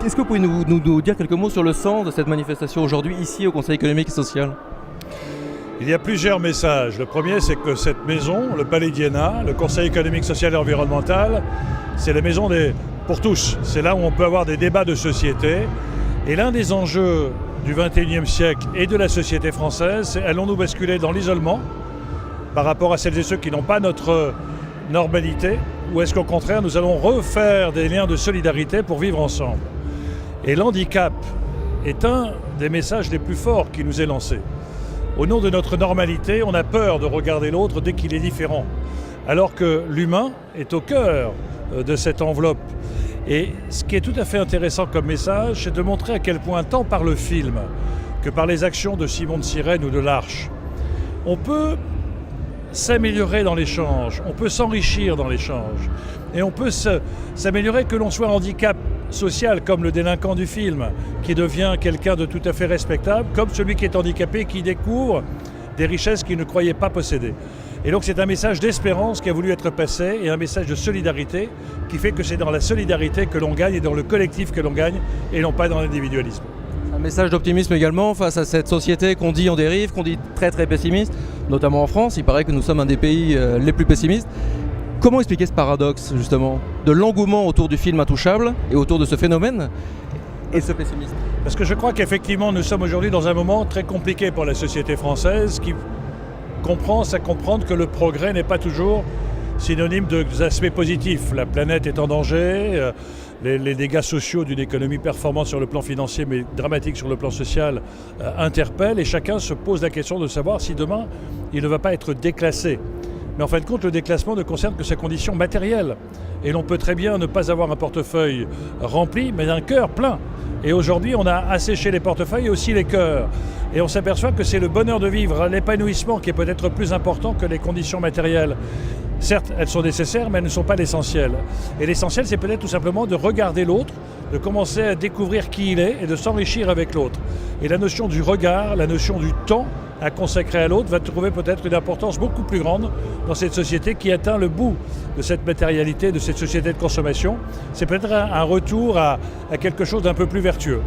Est-ce que vous pouvez nous dire quelques mots sur le sens de cette manifestation aujourd'hui, ici au Conseil économique et social? Il y a plusieurs messages. Le premier, c'est que cette maison, le Palais d'Iéna, le Conseil économique, social et environnemental, c'est la maison pour tous. C'est là où on peut avoir des débats de société. Et l'un des enjeux du XXIe siècle et de la société française, c'est allons-nous basculer dans l'isolement par rapport à celles et ceux qui n'ont pas notre normalité, ou est-ce qu'au contraire, nous allons refaire des liens de solidarité pour vivre ensemble? Et l'handicap est un des messages les plus forts qui nous est lancé. Au nom de notre normalité, on a peur de regarder l'autre dès qu'il est différent, alors que l'humain est au cœur de cette enveloppe. Et ce qui est tout à fait intéressant comme message, c'est de montrer à quel point, tant par le film que par les actions de Simon de Sirène ou de l'Arche, on peut s'améliorer dans l'échange, on peut s'enrichir dans l'échange, et on peut s'améliorer que l'on soit handicap social, comme le délinquant du film, qui devient quelqu'un de tout à fait respectable, comme celui qui est handicapé, qui découvre des richesses qu'il ne croyait pas posséder. Et donc c'est un message d'espérance qui a voulu être passé, et un message de solidarité, qui fait que c'est dans la solidarité que l'on gagne, et dans le collectif que l'on gagne, et non pas dans l'individualisme. Un message d'optimisme également face à cette société qu'on dit en dérive, qu'on dit très très pessimiste, notamment en France. Il paraît que nous sommes un des pays les plus pessimistes. Comment expliquer ce paradoxe justement de l'engouement autour du film Intouchable et autour de ce phénomène et ce pessimisme? Parce que je crois qu'effectivement nous sommes aujourd'hui dans un moment très compliqué pour la société française qui commence à comprendre que le progrès n'est pas toujours synonyme d'aspects positifs. La planète est en danger, les dégâts sociaux d'une économie performante sur le plan financier mais dramatique sur le plan social interpellent, et chacun se pose la question de savoir si demain il ne va pas être déclassé. Mais en fin de compte, le déclassement ne concerne que sa condition matérielle. Et l'on peut très bien ne pas avoir un portefeuille rempli, mais un cœur plein. Et aujourd'hui, on a asséché les portefeuilles et aussi les cœurs. Et on s'aperçoit que c'est le bonheur de vivre, l'épanouissement qui est peut-être plus important que les conditions matérielles. Certes, elles sont nécessaires, mais elles ne sont pas l'essentiel. Et l'essentiel, c'est peut-être tout simplement de regarder l'autre, de commencer à découvrir qui il est et de s'enrichir avec l'autre. Et la notion du regard, la notion du temps à consacrer à l'autre va trouver peut-être une importance beaucoup plus grande dans cette société qui atteint le bout de cette matérialité, de cette société de consommation. C'est peut-être un retour à quelque chose d'un peu plus vertueux.